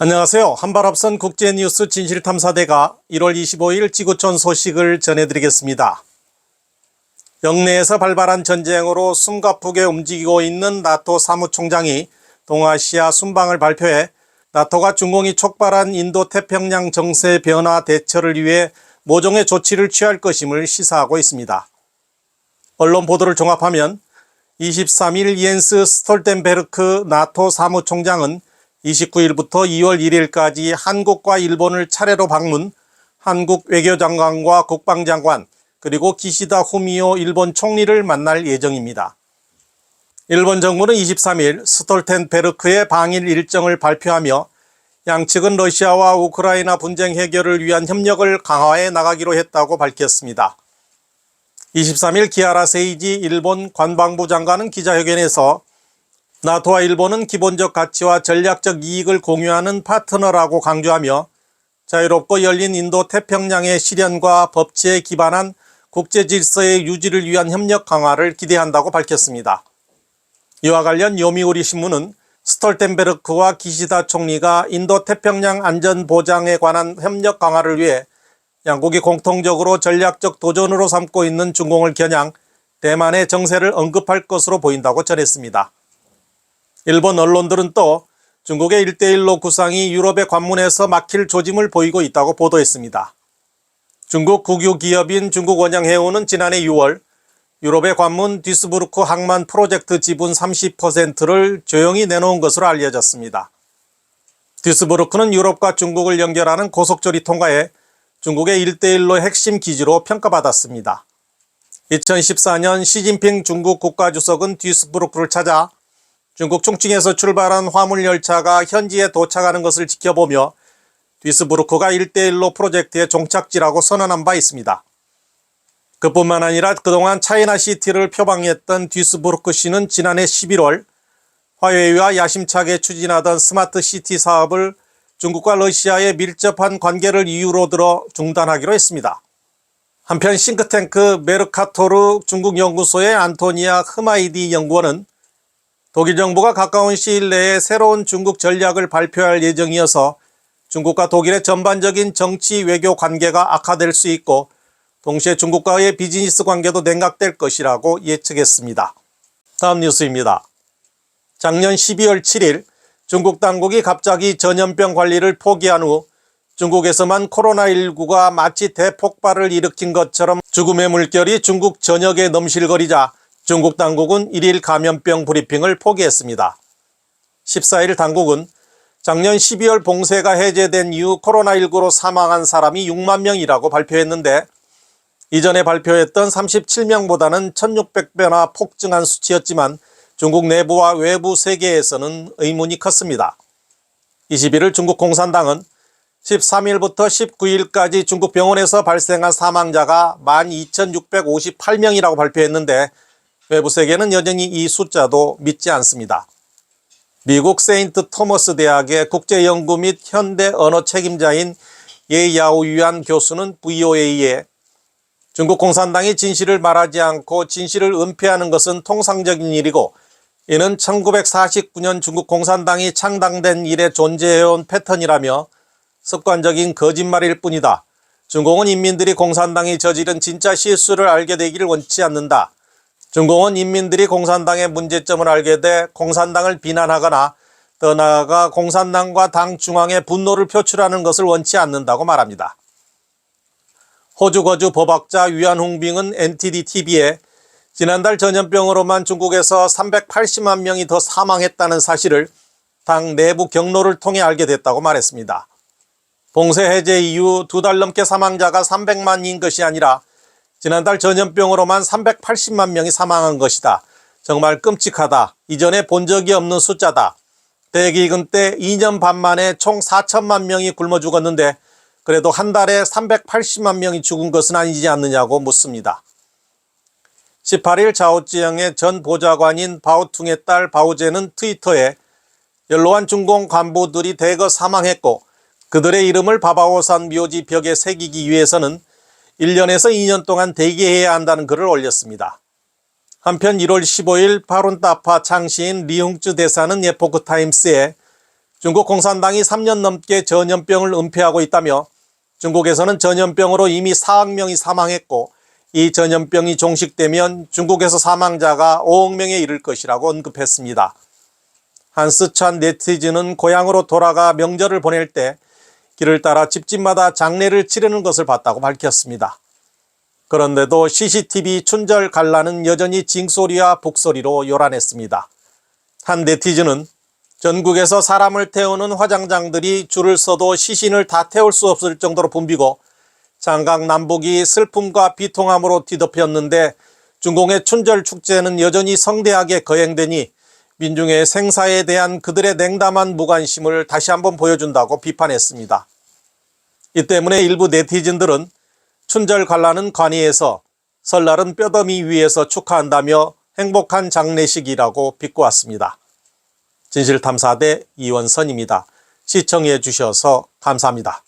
안녕하세요. 한발 앞선 국제뉴스 진실탐사대가 1월 25일 지구촌 소식을 전해드리겠습니다. 영내에서 발발한 전쟁으로 숨가쁘게 움직이고 있는 나토 사무총장이 동아시아 순방을 발표해 나토가 중공이 촉발한 인도태평양 정세 변화 대처를 위해 모종의 조치를 취할 것임을 시사하고 있습니다. 언론 보도를 종합하면 23일 옌스 스톨텐베르크 나토 사무총장은 29일부터 2월 1일까지 한국과 일본을 차례로 방문, 한국 외교장관과 국방장관, 그리고 기시다 후미오 일본 총리를 만날 예정입니다. 일본 정부는 23일 스톨텐베르크의 방일 일정을 발표하며 양측은 러시아와 우크라이나 분쟁 해결을 위한 협력을 강화해 나가기로 했다고 밝혔습니다. 23일 기하라 세이지 일본 관방부 장관은 기자회견에서 나토와 일본은 기본적 가치와 전략적 이익을 공유하는 파트너라고 강조하며 자유롭고 열린 인도 태평양의 실현과 법치에 기반한 국제 질서의 유지를 위한 협력 강화를 기대한다고 밝혔습니다. 이와 관련 요미우리 신문은 스톨텐베르크와 기시다 총리가 인도 태평양 안전 보장에 관한 협력 강화를 위해 양국이 공통적으로 전략적 도전으로 삼고 있는 중공을 겨냥 대만의 정세를 언급할 것으로 보인다고 전했습니다. 일본 언론들은 또 중국의 1대1로 구상이 유럽의 관문에서 막힐 조짐을 보이고 있다고 보도했습니다. 중국 국유 기업인 중국원양해운은 지난해 6월 유럽의 관문 듀스부르크 항만 프로젝트 지분 30%를 조용히 내놓은 것으로 알려졌습니다. 듀스부르크는 유럽과 중국을 연결하는 고속철이 통과해 중국의 1대1로 핵심 기지로 평가받았습니다. 2014년 시진핑 중국 국가주석은 듀스부르크를 찾아 중국 충칭에서 출발한 화물열차가 현지에 도착하는 것을 지켜보며 듀스부르크가 1대1로 프로젝트의 종착지라고 선언한 바 있습니다. 그뿐만 아니라 그동안 차이나시티를 표방했던 듀스부르크시는 지난해 11월 화웨이와 야심차게 추진하던 스마트시티 사업을 중국과 러시아의 밀접한 관계를 이유로 들어 중단하기로 했습니다. 한편 싱크탱크 메르카토르 중국 연구소의 안토니아 흐마이디 연구원은 독일 정부가 가까운 시일 내에 새로운 중국 전략을 발표할 예정이어서 중국과 독일의 전반적인 정치 외교 관계가 악화될 수 있고 동시에 중국과의 비즈니스 관계도 냉각될 것이라고 예측했습니다. 다음 뉴스입니다. 작년 12월 7일 중국 당국이 갑자기 전염병 관리를 포기한 후 중국에서만 코로나19가 마치 대폭발을 일으킨 것처럼 죽음의 물결이 중국 전역에 넘실거리자 중국 당국은 1일 감염병 브리핑을 포기했습니다. 14일 당국은 작년 12월 봉쇄가 해제된 이후 코로나19로 사망한 사람이 6만 명이라고 발표했는데 이전에 발표했던 37명보다는 1600배나 폭증한 수치였지만 중국 내부와 외부 세계에서는 의문이 컸습니다. 21일 중국 공산당은 13일부터 19일까지 중국 병원에서 발생한 사망자가 12,658명이라고 발표했는데 외부 세계는 여전히 이 숫자도 믿지 않습니다. 미국 세인트 토머스 대학의 국제연구 및 현대 언어 책임자인 예야오유안 교수는 VOA에 중국 공산당이 진실을 말하지 않고 진실을 은폐하는 것은 통상적인 일이고 이는 1949년 중국 공산당이 창당된 이래 존재해온 패턴이라며 습관적인 거짓말일 뿐이다. 중공은 인민들이 공산당이 저지른 진짜 실수를 알게 되기를 원치 않는다. 중공은 인민들이 공산당의 문제점을 알게 돼 공산당을 비난하거나 더 나아가 공산당과 당 중앙에 분노를 표출하는 것을 원치 않는다고 말합니다. 호주 거주 법학자 위안홍빙은 NTD-TV에 지난달 전염병으로만 중국에서 380만 명이 더 사망했다는 사실을 당 내부 경로를 통해 알게 됐다고 말했습니다. 봉쇄 해제 이후 2달 넘게 사망자가 300만인 것이 아니라 지난달 전염병으로만 380만 명이 사망한 것이다. 정말 끔찍하다. 이전에 본 적이 없는 숫자다. 대기근 때 2년 반 만에 총 4천만 명이 굶어 죽었는데 그래도 한 달에 380만 명이 죽은 것은 아니지 않느냐고 묻습니다. 18일 자오지영의 전 보좌관인 바오퉁의 딸 바오제는 트위터에 연로한 중공 간부들이 대거 사망했고 그들의 이름을 바바오산 묘지 벽에 새기기 위해서는 1년에서 2년 동안 대기해야 한다는 글을 올렸습니다. 한편 1월 15일 파룬타파 창시인 리홍쯔 대사는 에포크 타임스에 중국 공산당이 3년 넘게 전염병을 은폐하고 있다며 중국에서는 전염병으로 이미 4억 명이 사망했고 이 전염병이 종식되면 중국에서 사망자가 5억 명에 이를 것이라고 언급했습니다. 한스찬 네티즌은 고향으로 돌아가 명절을 보낼 때 길을 따라 집집마다 장례를 치르는 것을 봤다고 밝혔습니다. 그런데도 CCTV 춘절 관람은 여전히 징소리와 북소리로 요란했습니다. 한 네티즌은 전국에서 사람을 태우는 화장장들이 줄을 서도 시신을 다 태울 수 없을 정도로 붐비고 장강 남북이 슬픔과 비통함으로 뒤덮였는데 중공의 춘절 축제는 여전히 성대하게 거행되니 민중의 생사에 대한 그들의 냉담한 무관심을 다시 한번 보여준다고 비판했습니다. 이 때문에 일부 네티즌들은 춘절 관람은 관이에서 설날은 뼈더미 위에서 축하한다며 행복한 장례식이라고 비꼬았습니다. 진실탐사대 이원선입니다. 시청해 주셔서 감사합니다.